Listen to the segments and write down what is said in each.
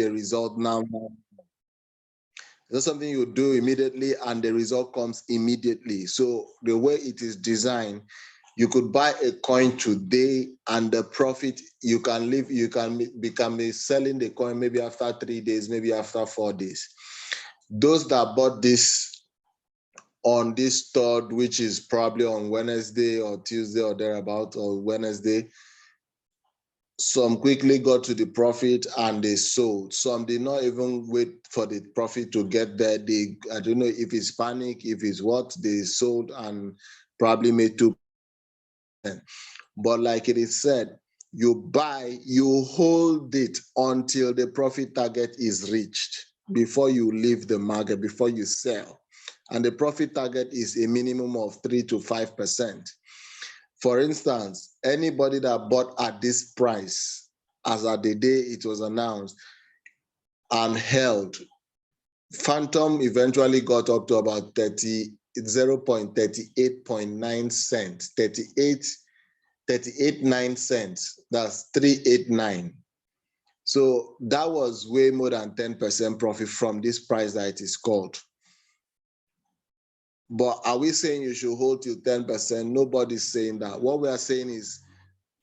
the result now. That's something you do immediately and the result comes immediately. So the way it is designed, you could buy a coin today and the profit you can become selling the coin maybe after 3 days, maybe after 4 days. Those that bought this on this third, which is probably on Wednesday or Tuesday or thereabout, or Wednesday, some quickly got to the profit and they sold. Some did not even wait for the profit to get there. I don't know if it's panic, if it's what, they sold and probably made 2%. But like it is said, you buy, you hold it until the profit target is reached before you leave the market, before you sell. And the profit target is a minimum of 3 to 5%. For instance, anybody that bought at this price, as at the day it was announced, and held, Phantom eventually got up to about 0.38.9 cents, 38.9 cents. That's 389. So that was way more than 10% profit from this price that it is called. But are we saying you should hold till 10%? Nobody's saying that. What we are saying is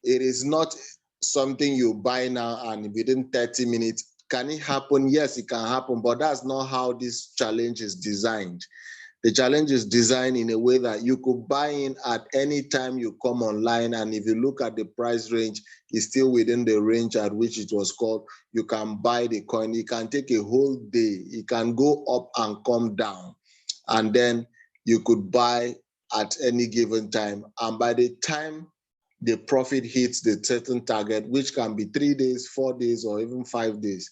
it is not something you buy now and within 30 minutes. Can it happen? Yes, it can happen, but that's not how this challenge is designed. The challenge is designed in a way that you could buy in at any time you come online, and if you look at the price range, it's still within the range at which it was called. You can buy the coin. It can take a whole day. It can go up and come down, and then you could buy at any given time. And by the time the profit hits the certain target, which can be 3 days, 4 days, or even 5 days,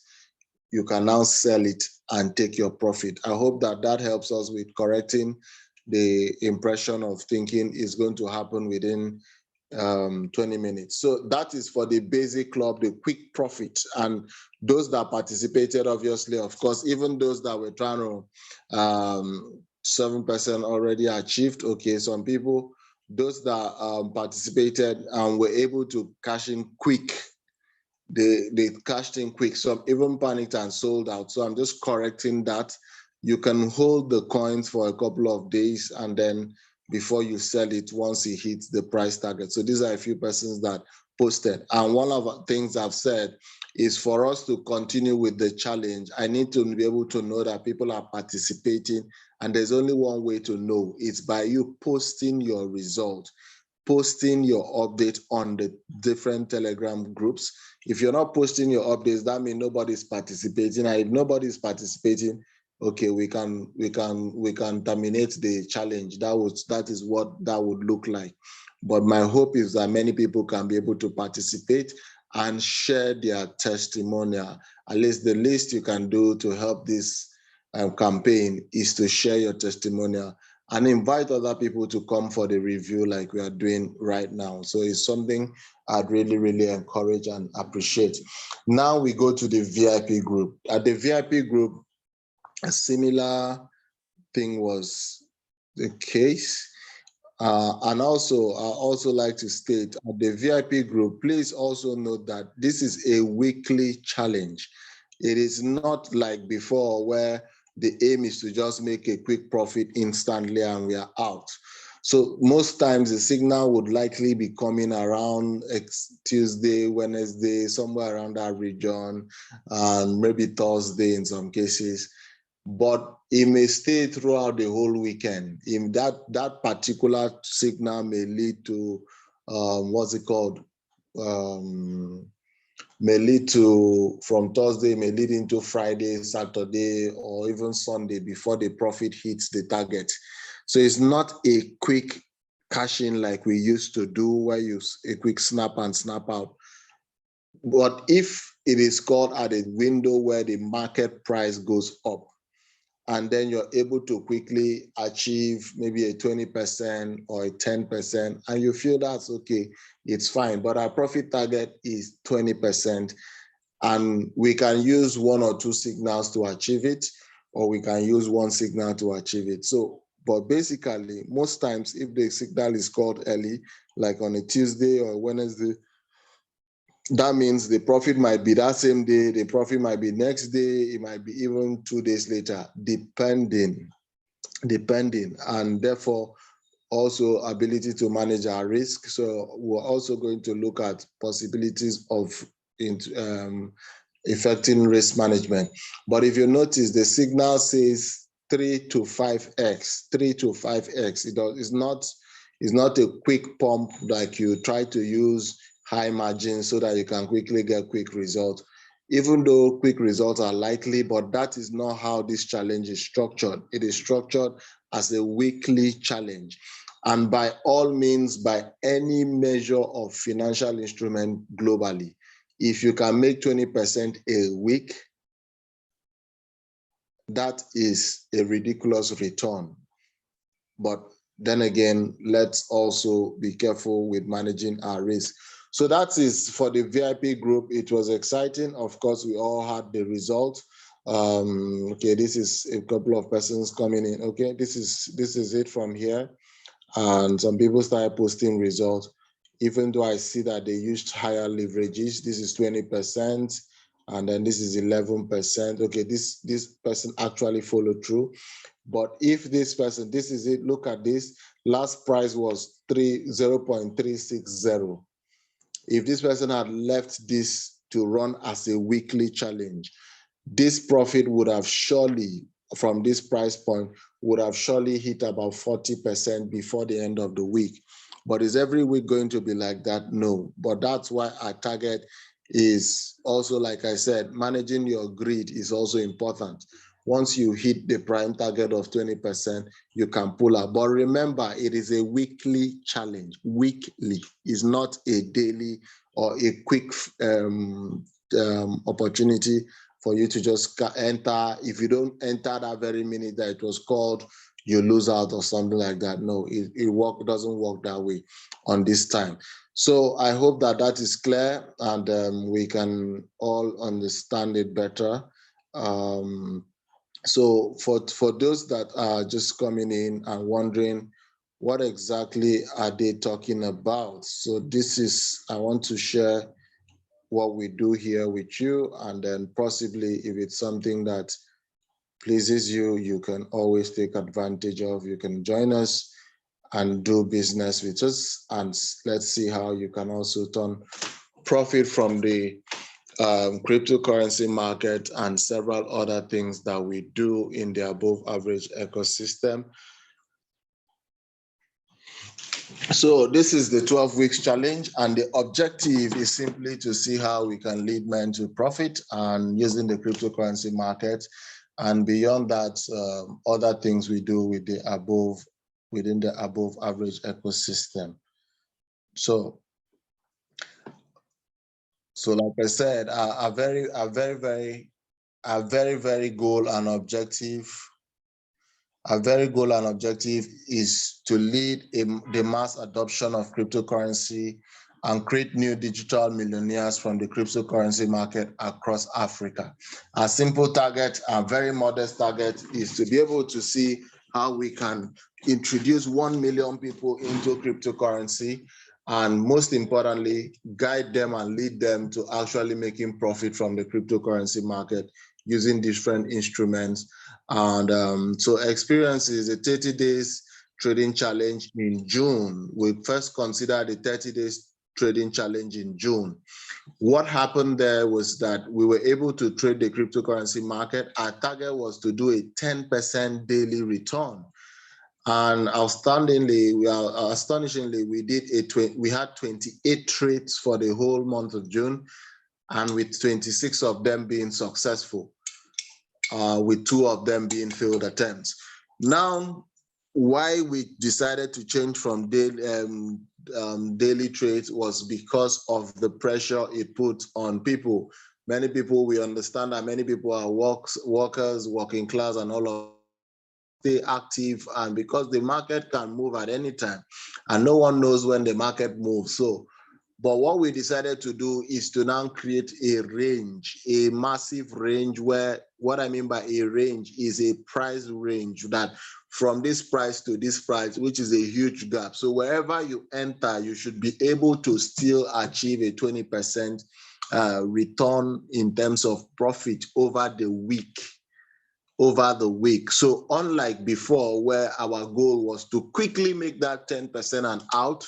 you can now sell it and take your profit. I hope that helps us with correcting the impression of thinking is going to happen within 20 minutes. So that is for the basic club, the quick profit. And those that participated, obviously, of course, even those that were trying to 7% already achieved. Okay, some people, those that participated and were able to cash in quick, they cashed in quick. Some even panicked and sold out. So I'm just correcting that. You can hold the coins for a couple of days and then before you sell it once it hits the price target. So these are a few persons that posted. And one of the things I've said is for us to continue with the challenge, I need to be able to know that people are participating. And there's only one way to know. It's by you posting your result, posting your update on the different Telegram groups. If you're not posting your updates, that means nobody's participating. And if nobody's participating, okay, we can terminate the challenge. That is what that would look like. But my hope is that many people can be able to participate and share their testimonial. At least the least you can do to help this campaign is to share your testimonial and invite other people to come for the review like we are doing right now. So it's something I'd really, really encourage and appreciate. Now we go to the VIP group. At the VIP group, a similar thing was the case. And also, I also like to state at the VIP group, please also note that this is a weekly challenge. It is not like before where the aim is to just make a quick profit instantly and we are out. So most times the signal would likely be coming around Tuesday, Wednesday, somewhere around that region, and maybe Thursday in some cases. But it may stay throughout the whole weekend. In that particular signal may lead to may lead to from Thursday, may lead into Friday, Saturday, or even Sunday before the profit hits the target. So it's not a quick cash in like we used to do, where you a quick snap and snap out. But if it is called at a window where the market price goes up, and then you're able to quickly achieve maybe a 20% or a 10%, and you feel that's okay, it's fine. But our profit target is 20%, and we can use 1 or 2 signals to achieve it, or we can use 1 signal to achieve it. So, but basically, most times, if the signal is called early, like on a Tuesday or Wednesday, that means the profit might be that same day, the profit might be next day, it might be even 2 days later, depending, and therefore also ability to manage our risk. So we're also going to look at possibilities of affecting risk management. But if you notice, the signal says 3 to 5x, 3 to 5x. It's not a quick pump like you try to use high margins so that you can quickly get quick results. Even though quick results are likely, but that is not how this challenge is structured. It is structured as a weekly challenge. And by all means, by any measure of financial instrument globally, if you can make 20% a week, that is a ridiculous return. But then again, let's also be careful with managing our risk. So that is for the VIP group. It was exciting. Of course, we all had the result. Okay, this is a couple of persons coming in. Okay, this is it from here. And some people started posting results, even though I see that they used higher leverages. This is 20%, and then this is 11%. Okay, this person actually followed through. But if this person, this is it, look at this, last price was 0.360. If this person had left this to run as a weekly challenge, this profit would have surely, from this price point, would have surely hit about 40% before the end of the week. But is every week going to be like that? No. But that's why our target is also, like I said, managing your greed is also important. Once you hit the prime target of 20%, you can pull out. But remember, it is a weekly challenge. Weekly is not a daily or a quick opportunity for you to just enter. If you don't enter that very minute that it was called, you lose out or something like that. No, it doesn't work that way on this time. So I hope that that is clear, and we can all understand it better. So for those that are just coming in and wondering what exactly are they talking about, so this is, I want to share what we do here with you, and then possibly if it's something that pleases you, you can always take advantage of. You can join us and do business with us, and let's see how you can also profit from the cryptocurrency market and several other things that we do in the above average ecosystem. So this is the 12 weeks challenge, and the objective is simply to see how we can lead men to profit and using the cryptocurrency market. And beyond that, other things we do with the within the above average ecosystem. So like I said, a very goal and objective. A very goal and objective is to lead the mass adoption of cryptocurrency and create new digital millionaires from the cryptocurrency market across Africa. Our simple target, our very modest target, is to be able to see how we can introduce 1 million people into cryptocurrency, and most importantly, guide them and lead them to actually making profit from the cryptocurrency market using different instruments. And so Experience is a 30 days trading challenge in June. We first considered the 30 days trading challenge in June. What happened there was that we were able to trade the cryptocurrency market. Our target was to do a 10% daily return. And astonishingly, we had 28 trades for the whole month of June, and with 26 of them being successful, with 2 of them being failed attempts. Now, why we decided to change from daily trades was because of the pressure it put on people. Many people, we understand that many people are workers, working class, and all of stay active, and because the market can move at any time and no one knows when the market moves. So But what we decided to do is to now create a range, a massive range, where what I mean by a range is a price range that from this price to this price, which is a huge gap. So wherever you enter, you should be able to still achieve a 20% return in terms of profit over the week. So unlike before, where our goal was to quickly make that 10% and out,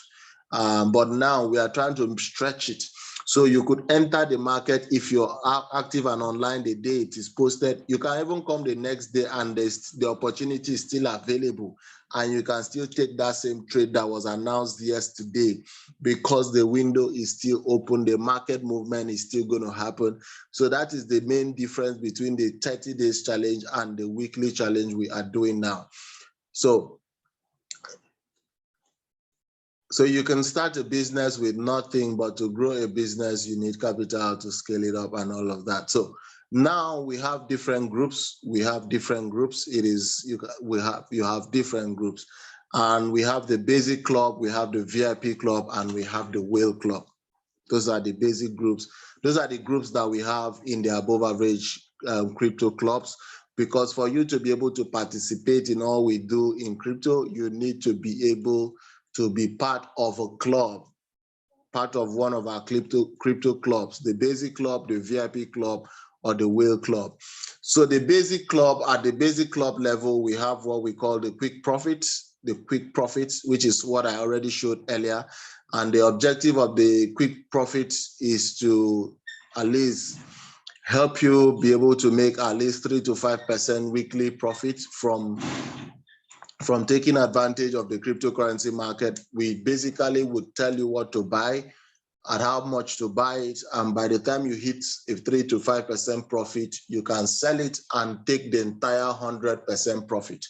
but now we are trying to stretch it. So you could enter the market if you're active and online the day it is posted. You can even come the next day and the opportunity is still available, and you can still take that same trade that was announced yesterday because the window is still open, the market movement is still going to happen. So that is the main difference between the 30 days challenge and the weekly challenge we are doing now. So you can start a business with nothing, but to grow a business, you need capital to scale it up and all of that. So now we have different groups. You have different groups, and we have the basic club, we have the VIP club, and we have the whale club. Those are the basic groups. Those are the groups that we have in the above average crypto clubs. Because for you to be able to participate in all we do in crypto, you need to be able to be part of a club, part of one of our crypto clubs, the basic club, the VIP club, or the whale club. So the basic club, at the basic club level, we have what we call the quick profits, which is what I already showed earlier. And the objective of the quick profits is to at least help you be able to make at least 3 to 5% weekly profit from taking advantage of the cryptocurrency market. We basically would tell you what to buy, at how much to buy it, and by the time you hit a 3 to 5% profit, you can sell it and take the entire 100% profit.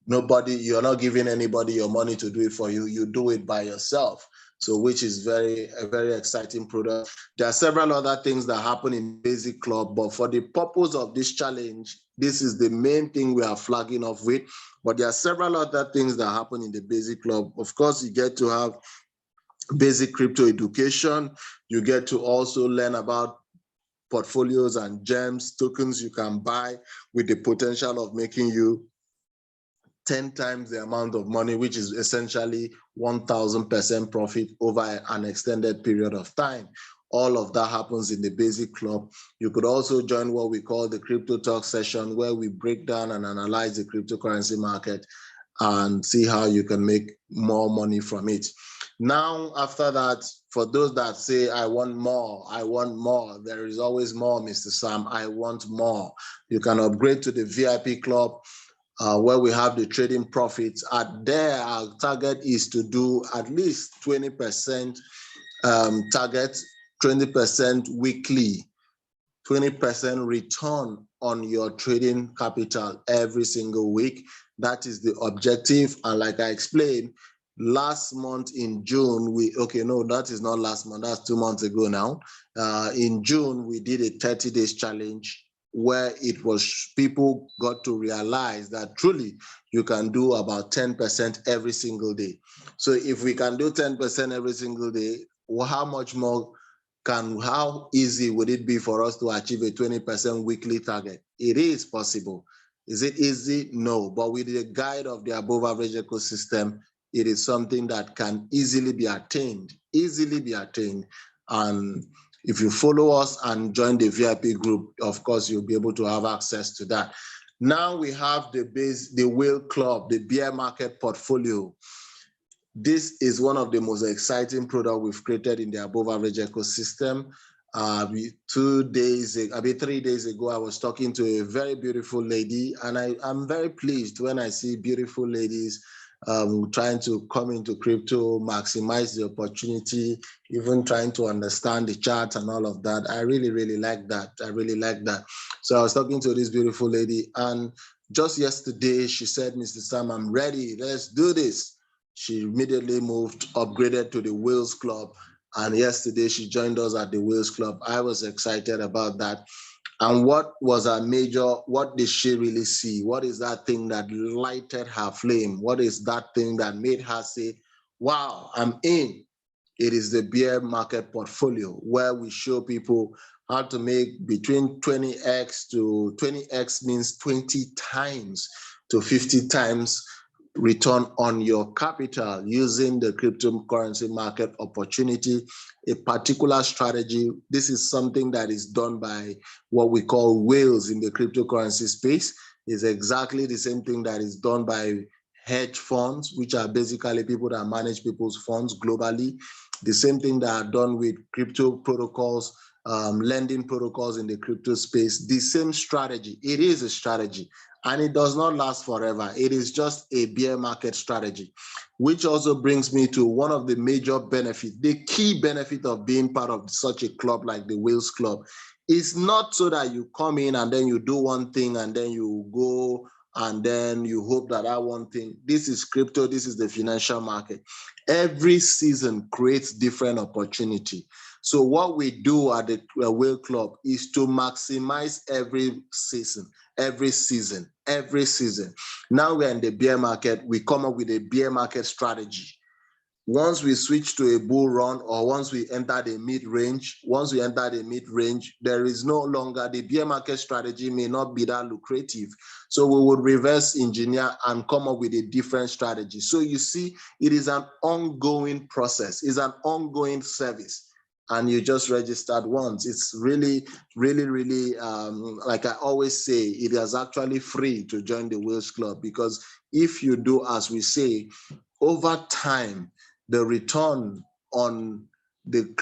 You're not giving anybody your money to do it for you. You do it by yourself. So which is a very exciting product. There are several other things that happen in Basic Club, but for the purpose of this challenge, this is the main thing we are flagging off with. But there are several other things that happen in the Basic Club. Of course, you get to have basic crypto education. You get to also learn about portfolios and gems, tokens you can buy with the potential of making you 10 times the amount of money, which is essentially 1,000% profit over an extended period of time. All of that happens in the Basic Club. You could also join what we call the Crypto Talk session, where we break down and analyze the cryptocurrency market and see how you can make more money from it. Now, after that, for those that say, I want more, there is always more, Mr. Sam, I want more. You can upgrade to the VIP Club, where we have the trading profits. There, our target is to do at least 20% target, 20% weekly, 20% return on your trading capital every single week. That is the objective. And like I explained, last month in June, that is not last month, that's 2 months ago now. In June, we did a 30 days challenge where people got to realize that truly you can do about 10% every single day. So if we can do 10% every single day, how easy would it be for us to achieve a 20% weekly target? It is possible. Is it easy? No, but with the guide of the above average ecosystem, it is something that can easily be attained. And if you follow us and join the VIP group, of course, you'll be able to have access to that. Now we have the Whale Club, the bear market portfolio. This is one of the most exciting products we've created in the above average ecosystem. 3 days ago, I was talking to a very beautiful lady, and I'm very pleased when I see beautiful ladies trying to come into crypto, maximize the opportunity, even trying to understand the charts and all of that. I really, really like that. So I was talking to this beautiful lady, and just yesterday she said, Mr. Sam, I'm ready. Let's do this. She immediately upgraded to the Whales Club. And yesterday she joined us at the Whales Club. I was excited about that. And what did she really see? What is that thing that lighted her flame? What is that thing that made her say, wow, I'm in? it is the bear market portfolio, where we show people how to make between 20x to 20x means 20 times to 50 times return on your capital using the cryptocurrency market opportunity, a particular strategy. This is something that is done by what we call whales in the cryptocurrency space. Is exactly the same thing that is done by hedge funds, which are basically people that manage people's funds globally. The same thing that are done with crypto protocols, lending protocols in the crypto space. The same strategy. It is a strategy, and it does not last forever. It is just a bear market strategy, which also brings me to one of the major benefits. The key benefit of being part of such a club like the Whales Club is not so that you come in and then you do one thing and then you go and then you hope that one thing. This is crypto. This is the financial market. Every season creates different opportunity. So what we do at the Whale Club is to maximize every season. Now we're in the bear market, we come up with a bear market strategy. Once we switch to a bull run, or once we enter the mid-range, there is no longer, the bear market strategy may not be that lucrative. So we would reverse engineer and come up with a different strategy. So you see, it is an ongoing process, it's an ongoing service. And you just registered once. It's really, like I always say, it is actually free to join the Whales Club, because if you do as we say, over time, the return on the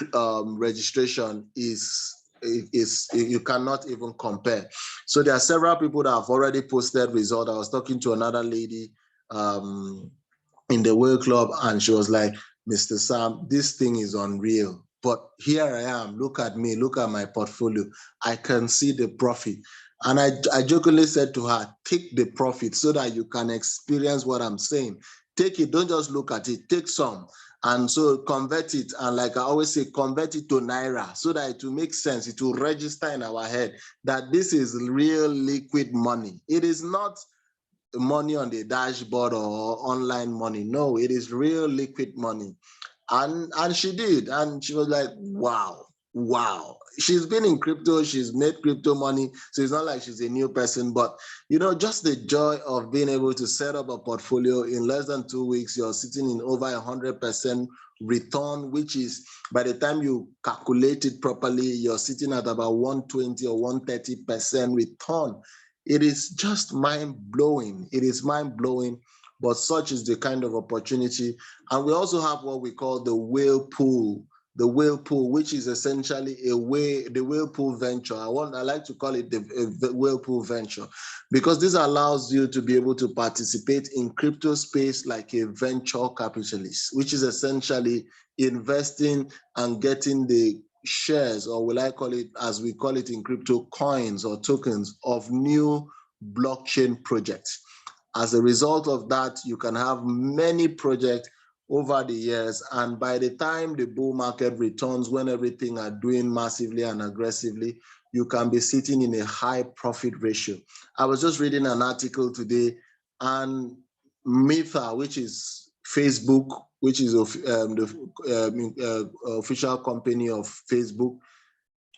registration is you cannot even compare. So there are several people that have already posted results. I was talking to another lady in the Whale Club, and she was like, Mr. Sam, this thing is unreal. But here I am, look at me, look at my portfolio. I can see the profit. And I jokingly said to her, take the profit so that you can experience what I'm saying. Take it, don't just look at it, take some. And so convert it, and like I always say, convert it to Naira so that it will make sense, it will register in our head that this is real liquid money. It is not money on the dashboard or online money. No, it is real liquid money. And she did, and she was like, wow. She's been in crypto, she's made crypto money, so it's not like she's a new person. But just the joy of being able to set up a portfolio in less than 2 weeks, you're sitting in over 100% return, which is, by the time you calculate it properly, you're sitting at about 120 or 130% return. It is just mind-blowing. It is mind-blowing. But such is the kind of opportunity. And we also have what we call the whale pool, which is essentially the whale pool venture. I like to call it the whale pool venture, because this allows you to be able to participate in crypto space like a venture capitalist, which is essentially investing and getting the shares, or will I call it, as we call it in crypto, coins or tokens of new blockchain projects. As a result of that, you can have many projects over the years, and by the time the bull market returns, when everything are doing massively and aggressively, you can be sitting in a high profit ratio. I was just reading an article today, and Meta, which is Facebook, which is the official company of Facebook,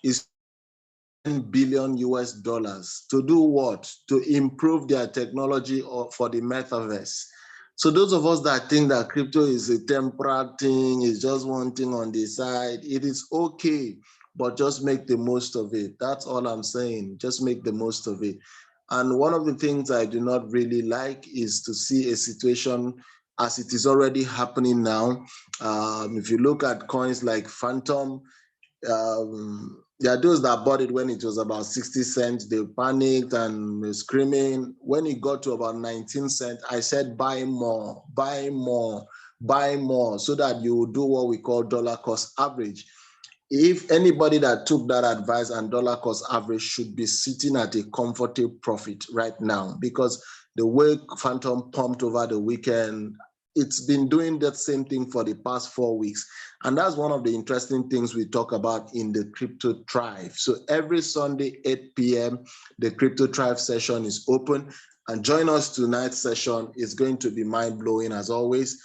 is $10 billion to do what? To improve their technology for the metaverse. So those of us that think that crypto is a temporary thing, is just one thing on the side, it is okay, but just make the most of it. That's all I'm saying. Just make the most of it. And one of the things I do not really like is to see a situation as it is already happening now. If you look at coins like Phantom, there are those that bought it when it was about 60 cents. They panicked and were screaming. When it got to about 19 cents, I said, buy more, so that you will do what we call dollar cost average. If anybody that took that advice and dollar cost average should be sitting at a comfortable profit right now, because the way Phantom pumped over the weekend, it's been doing that same thing for the past 4 weeks. And that's one of the interesting things we talk about in the Crypto Thrive. So every Sunday, 8 p.m., the Crypto Thrive session is open. And join us tonight's session. It's going to be mind-blowing as always.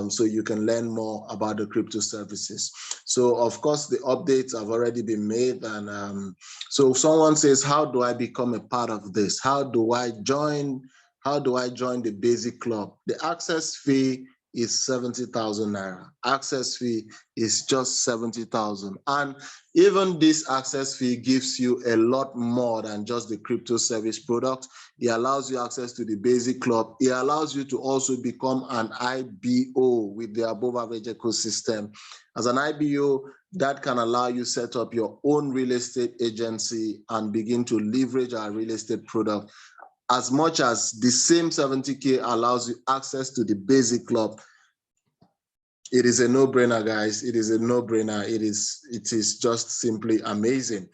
so you can learn more about the crypto services. So of course, the updates have already been made. And so if someone says, how do I become a part of this? How do I join the basic club? The access fee is 70,000 naira. Access fee is just 70,000. And even this access fee gives you a lot more than just the crypto service product. It allows you access to the basic club. It allows you to also become an IBO with the above average ecosystem. As an IBO, that can allow you set up your own real estate agency and begin to leverage our real estate product. As much as the same 70K allows you access to the basic club, it is a no-brainer, guys. It is a no-brainer. It is just simply amazing.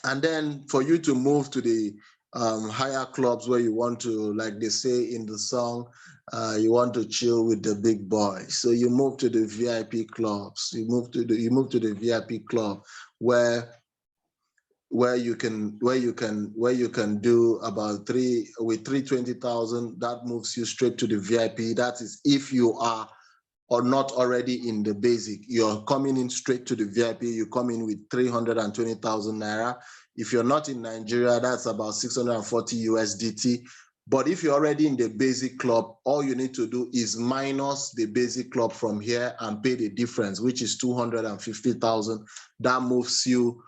And then for you to move to the higher clubs where you want to, like they say in the song, you want to chill with the big boys. So you move to the VIP clubs. You move to the VIP club where you can do about 320,000. That moves you straight to the VIP. That is if you are or not already in the basic. You're coming in straight to the VIP. You come in with 320,000 naira. If you're not in Nigeria, that's about 640 USDT. But if you're already in the basic club, all you need to do is minus the basic club from here and pay the difference, which is 250,000. That moves you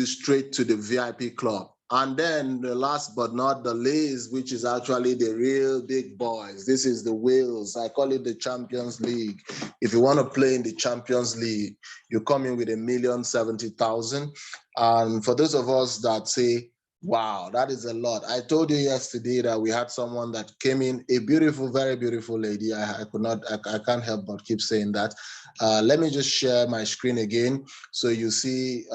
straight to the VIP club. And then the last but not the least, which is actually the real big boys. This is the whales. I call it the Champions League. If you want to play in the Champions League, you come in with 1,070,000. And for those of us that say, wow, that is a lot. I told you yesterday that we had someone that came in, a beautiful, very beautiful lady. I can't help but keep saying that. Let me just share my screen again so you see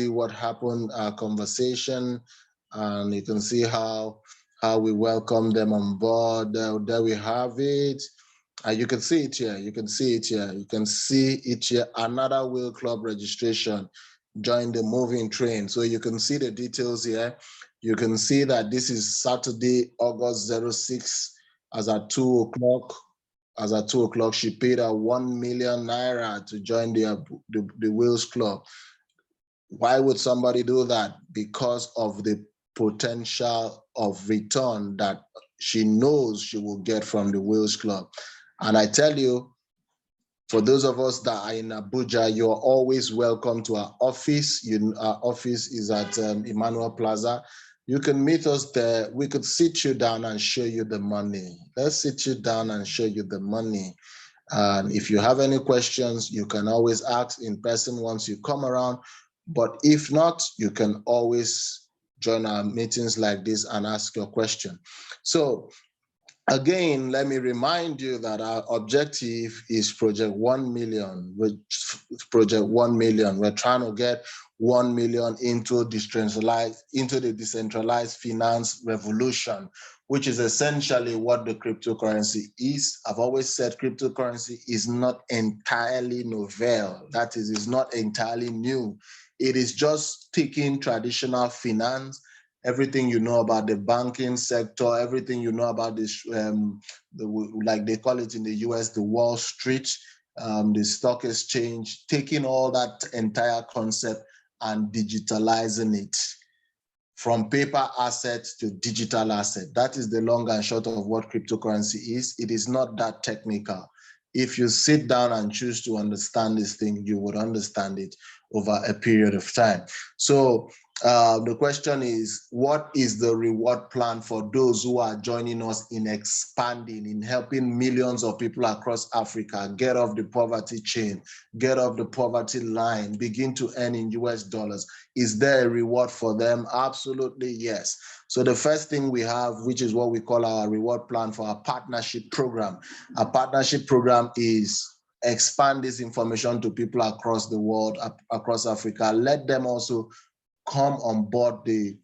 what happened, our conversation, and you can see how we welcome them on board. There we have it. You can see it here. You can see it here. You can see it here. Another Whale Club registration. Join the moving train. So you can see the details here. You can see that this is Saturday, August 06, as at 2 o'clock. As at 2 o'clock, she paid her 1 million naira to join the Whales Club. Why would somebody do that? Because of the potential of return that she knows she will get from the Whales Club. And I tell you, for those of us that are in Abuja, you're always welcome to our office. Our office is at Emmanuel Plaza. You can meet us there. We could sit you down and show you the money. Let's sit you down and show you the money. And if you have any questions, you can always ask in person once you come around. But if not, you can always join our meetings like this and ask your question. So again, let me remind you that our objective is Project 1 million. Project 1 million. We're trying to get 1 million into the decentralized finance revolution, which is essentially what the cryptocurrency is. I've always said cryptocurrency is not entirely novel. That is, it's not entirely new. It is just taking traditional finance, everything you know about the banking sector, everything you know about this, like they call it in the US, the Wall Street, the stock exchange, taking all that entire concept and digitalizing it from paper assets to digital asset. That is the long and short of what cryptocurrency is. It is not that technical. If you sit down and choose to understand this thing, you would understand it over a period of time. So the question is, what is the reward plan for those who are joining us in expanding, in helping millions of people across Africa get off the poverty chain, get off the poverty line, begin to earn in US dollars? Is there a reward for them? Absolutely, yes. So the first thing we have, which is what we call our reward plan for our partnership program. Our partnership program is expand this information to people across the world, across Africa. Let them also come on board the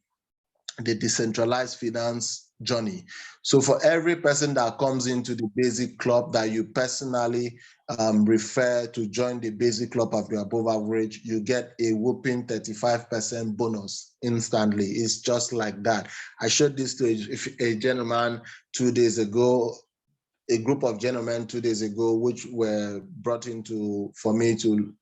the decentralized finance journey. So for every person that comes into the basic club that you personally refer to join the basic club of your above average, you get a whooping 35% bonus instantly. It's just like that. I showed this to a gentleman 2 days ago, a group of gentlemen 2 days ago, which were brought into for me to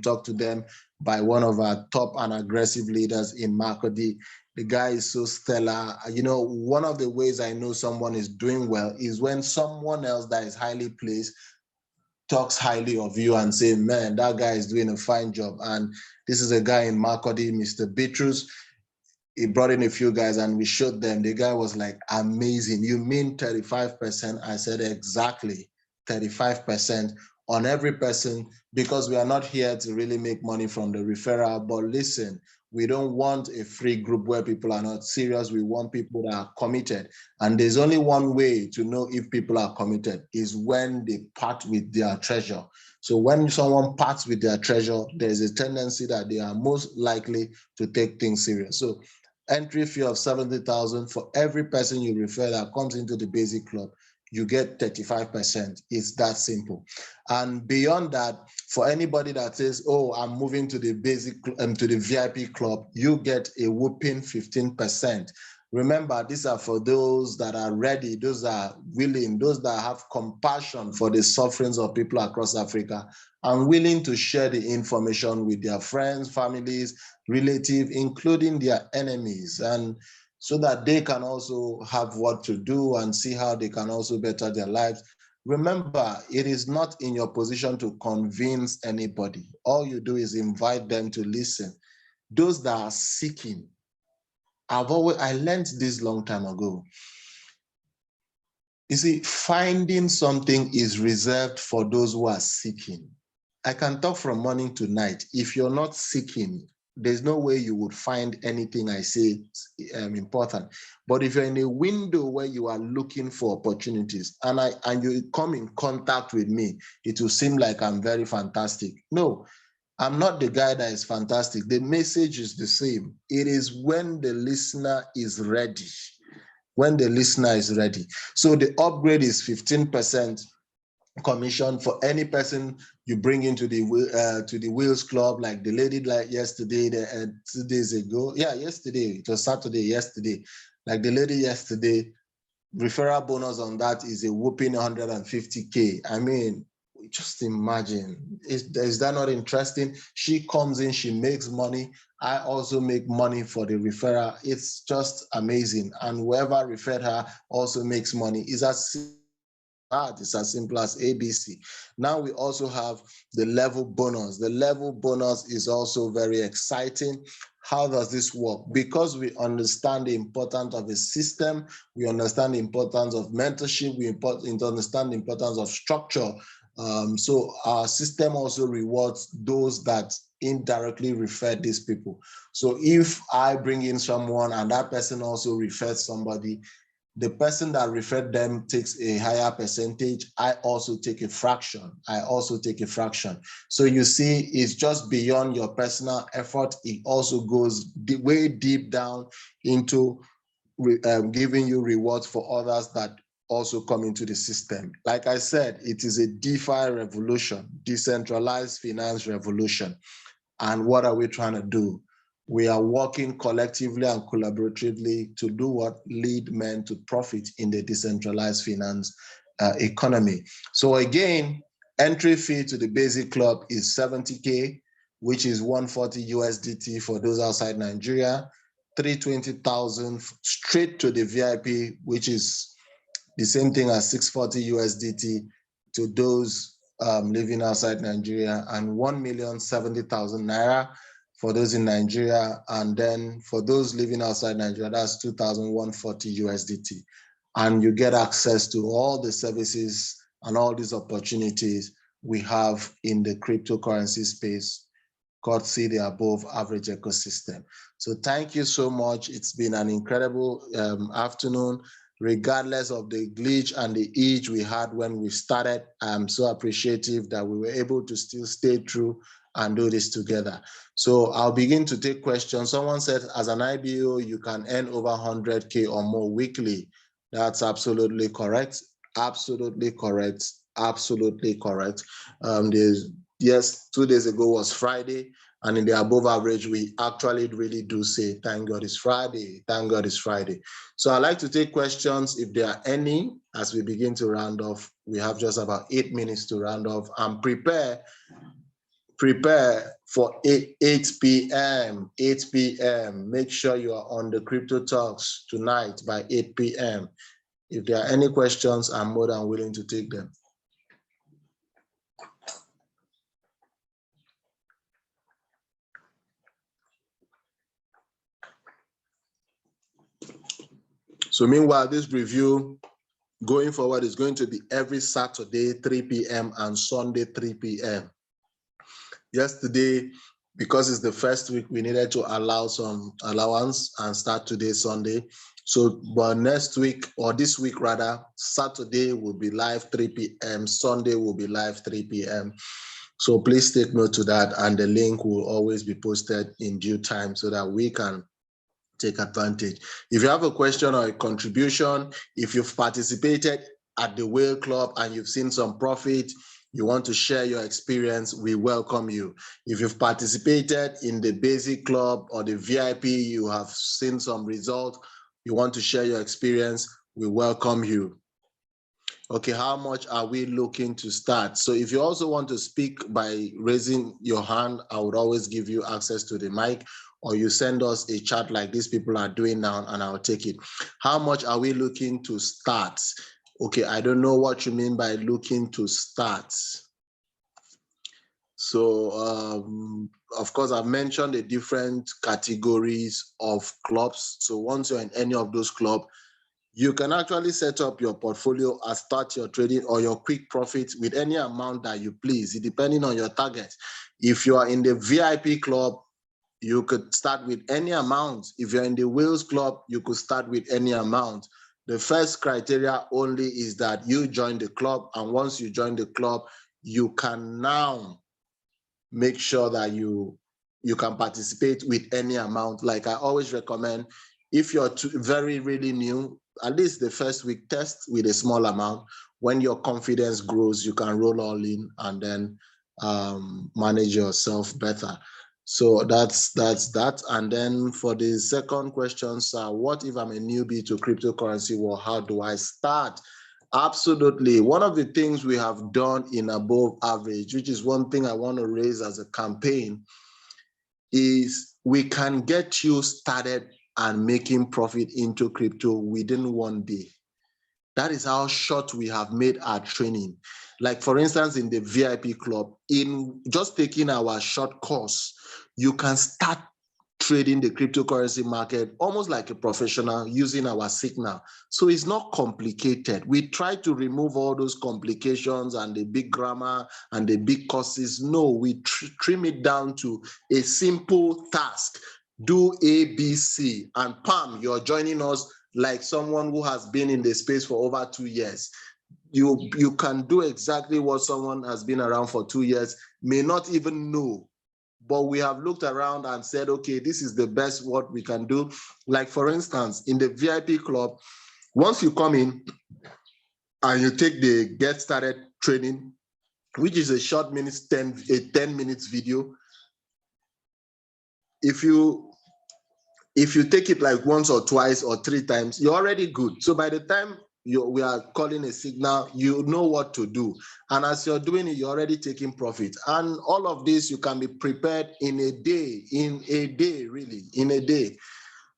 talk to them by one of our top and aggressive leaders in Makurdi. The guy is so stellar. You know, one of the ways I know someone is doing well is when someone else that is highly placed talks highly of you and say, man, that guy is doing a fine job. And this is a guy in Makurdi, Mr. Bitrus. He brought in a few guys and we showed them. The guy was like, amazing. You mean 35%? I said, exactly, 35% on every person, because we are not here to really make money from the referral. But listen, we don't want a free group where people are not serious. We want people that are committed. And there's only one way to know if people are committed is when they part with their treasure. So when someone parts with their treasure, there's a tendency that they are most likely to take things serious. So entry fee of 70,000 for every person you refer that comes into the basic club, you get 35%. It's that simple. And beyond that, for anybody that says, oh, I'm moving to the basic to the VIP club, you get a whooping 15%. Remember, these are for those that are ready, those that are willing, those that have compassion for the sufferings of people across Africa and willing to share the information with their friends, families, relatives, including their enemies, and so that they can also have what to do and see how they can also better their lives. Remember, it is not in your position to convince anybody. All you do is invite them to listen. Those that are seeking, I learned this long time ago. You see, finding something is reserved for those who are seeking. I can talk from morning to night. If you're not seeking, there's no way you would find anything I say important. But if you're in a window where you are looking for opportunities and you come in contact with me, it will seem like I'm very fantastic. No, I'm not the guy that is fantastic. The message is the same. It is when the listener is ready. When the listener is ready. So the upgrade is 15% commission for any person you bring into the Wheels Club, like the lady like yesterday, 2 days ago. Yeah, yesterday, it was Saturday, yesterday. Like the lady yesterday, referral bonus on that is a whooping 150K. I mean, just imagine, is that not interesting? She comes in, she makes money. I also make money for the referral. It's just amazing. And whoever referred her also makes money. It's as simple as ABC. Now we also have the level bonus. The level bonus is also very exciting. How does this work? Because we understand the importance of a system, we understand the importance of mentorship, we understand the importance of structure. So our system also rewards those that indirectly refer these people. So if I bring in someone and that person also refers somebody, the person that referred them takes a higher percentage. I also take a fraction. So you see, it's just beyond your personal effort. It also goes way deep down into giving you rewards for others that also come into the system. Like I said, it is a DeFi revolution, decentralized finance revolution. And what are we trying to do? We are working collectively and collaboratively to do what? Lead men to profit in the decentralized finance economy. So again, entry fee to the basic club is 70K, which is 140 USDT for those outside Nigeria, 320,000 straight to the VIP, which is the same thing as 640 USDT to those living outside Nigeria, and 1,070,000 naira for those in Nigeria. And then for those living outside Nigeria, that's 2,140 USDT. And you get access to all the services and all these opportunities we have in the cryptocurrency space, courtesy the above average ecosystem. So thank you so much. It's been an incredible afternoon. Regardless of the glitch and the itch we had when we started, I'm so appreciative that we were able to still stay true and do this together. So I'll begin to take questions. Someone said, as an IBO, you can earn over 100K or more weekly. That's absolutely correct. Absolutely correct. Absolutely correct. Yes, 2 days ago was Friday, and in the above average, we actually really do say, thank God it's Friday. Thank God it's Friday. So I'd like to take questions if there are any as we begin to round off. We have just about 8 minutes to round off, and prepare for 8 p.m. 8 p.m. Make sure you are on the Crypto Talks tonight by 8 p.m. If there are any questions, I'm more than willing to take them. So meanwhile, this review going forward is going to be every Saturday, 3 p.m. and Sunday, 3 p.m. Yesterday, because it's the first week, we needed to allow some allowance and start today, Sunday. So, but next week, or this week rather, Saturday will be live 3 p.m. Sunday will be live 3 p.m. So please take note to that, and the link will always be posted in due time so that we can take advantage. If you have a question or a contribution, if you've participated at the Whale Club and you've seen some profit, you want to share your experience, we welcome you. If you've participated in the Basic Club or the VIP, you have seen some result, you want to share your experience, we welcome you. Okay, how much are we looking to start? So if you also want to speak by raising your hand, I would always give you access to the mic, or you send us a chat like these people are doing now and I'll take it. How much are we looking to start? Okay, I don't know what you mean by looking to start. So, of course, I've mentioned the different categories of clubs. So once you're in any of those clubs, you can actually set up your portfolio and start your trading or your quick profits with any amount that you please, depending on your target. If you are in the VIP club, you could start with any amount. If you're in the Wheels Club, you could start with any amount. The first criteria only is that you join the club, and once you join the club, you can now make sure that you can participate with any amount. Like I always recommend, if you're very, really new, at least the first week, test with a small amount. When your confidence grows, you can roll all in and then manage yourself better. So that's that. And then for the second question, sir, what if I'm a newbie to cryptocurrency? Well, how do I start? Absolutely. One of the things we have done in Above Average, which is one thing I want to raise as a campaign, is we can get you started and making profit into crypto within 1 day. That is how short we have made our training. Like for instance, in the VIP club, in just taking our short course, you can start trading the cryptocurrency market almost like a professional using our signal. So it's not complicated. We try to remove all those complications and the big grammar and the big courses. No, we trim it down to a simple task. Do A, B, C, and bam, you're joining us like someone who has been in the space for over 2 years. You can do exactly what someone has been around for 2 years may not even know. But we have looked around and said, okay, this is the best what we can do. Like for instance, in the VIP club, once you come in and you take the get started training, which is a short 10 minutes video, if you take it like once or twice or 3 times, you're already good. So by the time we are calling a signal, you know what to do. And as you're doing it, you're already taking profit. And all of this, you can be prepared in a day, really, in a day.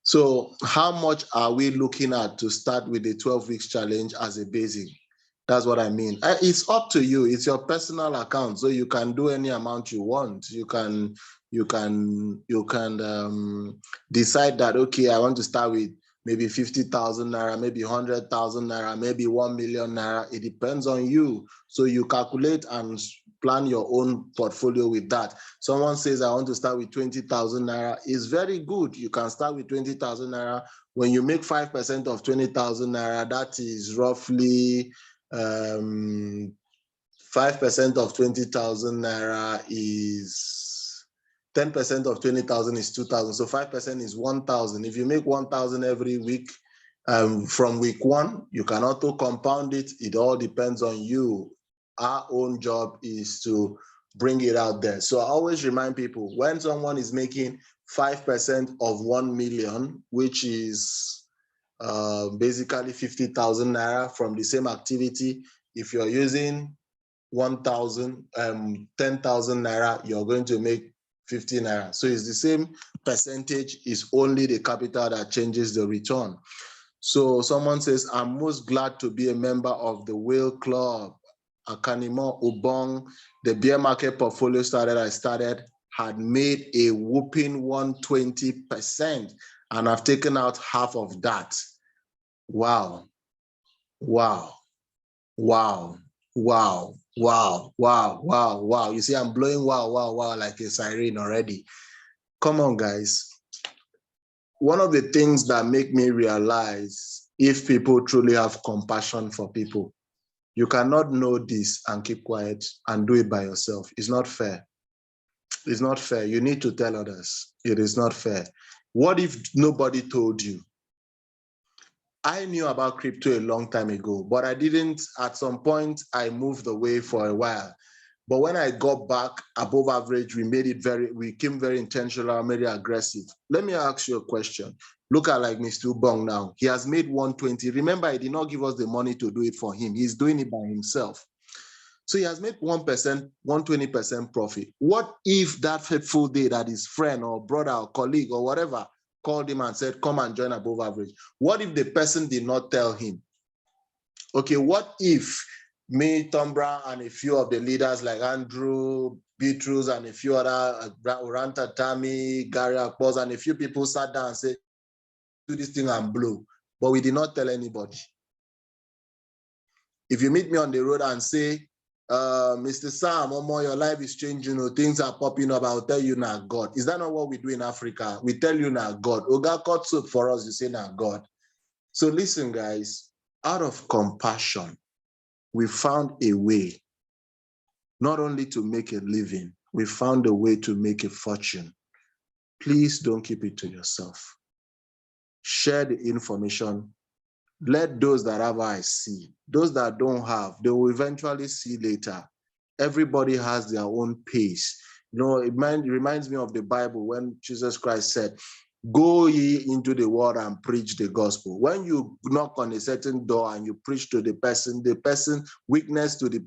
So how much are we looking at to start with the 12 weeks challenge as a basic? That's what I mean. It's up to you. It's your personal account. So you can do any amount you want. You can decide that, okay, I want to start with maybe 50,000 naira, maybe 100,000 naira, maybe 1 million naira. It depends on you. So you calculate and plan your own portfolio with that. Someone says, I want to start with 20,000 naira. It's very good. You can start with 20,000 naira. When you make 5% of 20,000 naira, that is roughly 5% of 20,000 naira is 10% of 20,000 is 2,000. So 5% is 1,000. If you make 1,000 every week, from week one, you can auto compound it. It all depends on you. Our own job is to bring it out there. So I always remind people, when someone is making 5% of 1 million, which is basically 50,000 naira from the same activity, if you're using 1,000, 10,000 naira, you're going to make 50 naira. So it's the same percentage, is only the capital that changes the return. So someone says, I'm most glad to be a member of the Whale Club. Akanimo Ubong, the bear market portfolio I started had made a whooping 120%, and I've taken out half of that. Wow, wow, wow, wow, wow, wow, wow, wow. You see, I'm blowing wow, wow, wow like a siren already. Come on, guys. One of the things that make me realize if people truly have compassion for people, you cannot know this and keep quiet and do it by yourself. It's not fair. It's not fair. You need to tell others. It is not fair. What if nobody told you? I knew about crypto a long time ago, but I didn't. At some point, I moved away for a while. But when I got back above average, we became very intentional, very aggressive. Let me ask you a question. Look at like Mr. Ubong now. He has made 120. Remember, he did not give us the money to do it for him. He's doing it by himself. So he has made 1%, 120% profit. What if that fateful day that his friend or brother or colleague or whatever called him and said, come and join above average? What if the person did not tell him? Okay, what if me, Tom Brown, and a few of the leaders like Andrew, Beatrice, and a few other, Oranta, Tammy, Gary Akpos, and a few people sat down and said, do this thing and blow, but we did not tell anybody. If you meet me on the road and say, Mr. Sam, Omo, your life is changing, things are popping up, I'll tell you now, God. Is that not what we do in Africa? We tell you now, God. Oga cut soap for us, you say now, God. So listen, guys, out of compassion, we found a way not only to make a living, we found a way to make a fortune. Please don't keep it to yourself. Share the information. Let those that have eyes see. Those that don't have, they will eventually see later. Everybody has their own pace. You know, it reminds me of the Bible when Jesus Christ said, go ye into the world and preach the gospel. When you knock on a certain door and you preach to the person witness to the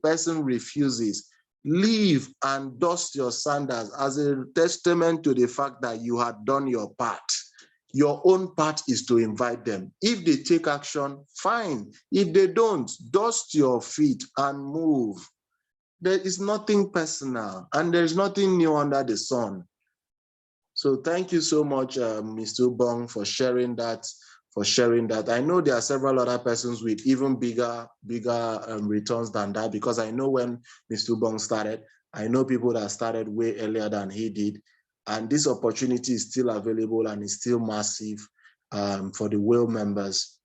person refuses. Leave and dust your sandals as a testament to the fact that you had done your part. Your own part is to invite them. If they take action, fine. If they don't, dust your feet and move. There is nothing personal and there's nothing new under the sun. So thank you so much, Mr. Ubong, for sharing that. I know there are several other persons with even bigger returns than that, because I know when Mr. Ubong started, I know people that started way earlier than he did. And this opportunity is still available and is still massive for the Whale members.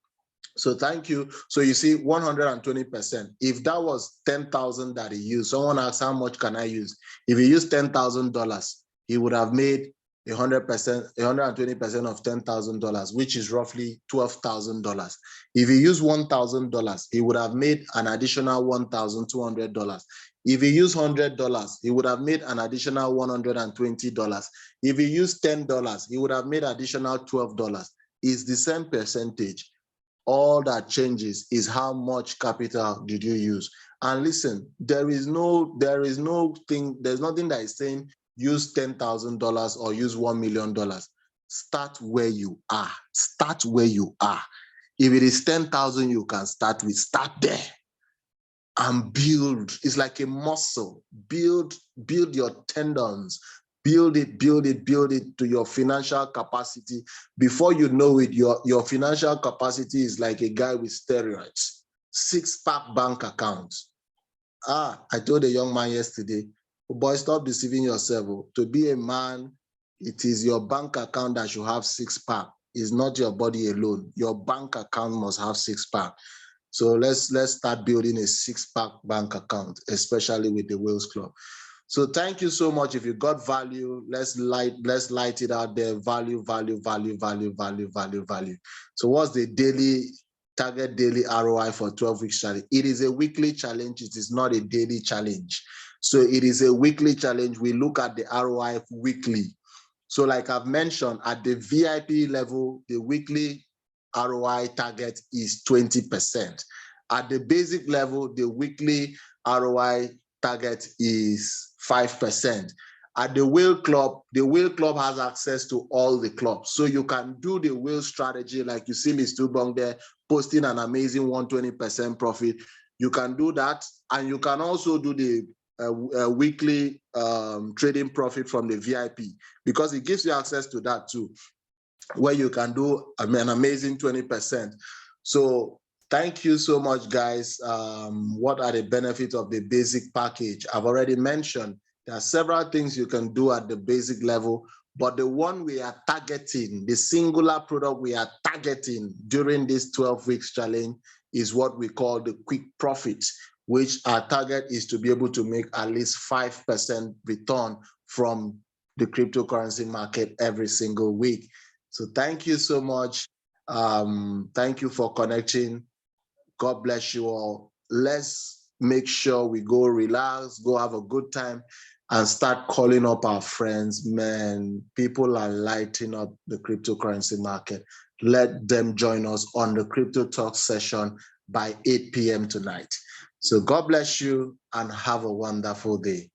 So thank you. So you see, 120%. If that was 10,000 that he used, someone asked, how much can I use? If he used $10,000, he would have made 100%, 120% of $10,000, which is roughly $12,000. If he used $1,000, he would have made an additional $1,200. If he used $100, he would have made an additional $120. If he used $10, he would have made additional $12. It's the same percentage. All that changes is how much capital did you use. And listen, there's nothing that is saying use $10,000 or use $1 million. Start where you are. Start where you are. If it is 10,000 you can start with, start there and build. It's like a muscle. Build your tendons. Build it to your financial capacity. Before you know it, your financial capacity is like a guy with steroids. 6-pack bank account. I told a young man yesterday, boy, stop deceiving yourself. To be a man, it is your bank account that should have 6-pack. It's not your body alone. Your bank account must have 6-pack. So let's start building a 6-pack bank account, especially with the Whales Club. So thank you so much. If you got value, let's light it out there. Value. So what's the target daily ROI for 12 weeks challenge? It is a weekly challenge. It is not a daily challenge. So it is a weekly challenge. We look at the ROI weekly. So like I've mentioned, at the VIP level, the weekly ROI target is 20%. At the basic level, the weekly ROI target is 5%. At the Whale Club has access to all the clubs. So you can do the whale strategy, like you see Mr. Ubong there posting an amazing 120% profit. You can do that. And you can also do the weekly trading profit from the VIP, because it gives you access to that too, where you can do an amazing 20%. So thank you so much, guys. What are the benefits of the basic package? I've already mentioned there are several things you can do at the basic level, but the one we are targeting, the singular product we are targeting during this 12 weeks challenge is what we call the quick profit, which our target is to be able to make at least 5% return from the cryptocurrency market every single week. So thank you so much. Thank you for connecting. God bless you all. Let's make sure we go relax, go have a good time, and start calling up our friends. Man, people are lighting up the cryptocurrency market. Let them join us on the Crypto Talk session by 8 p.m. tonight. So God bless you and have a wonderful day.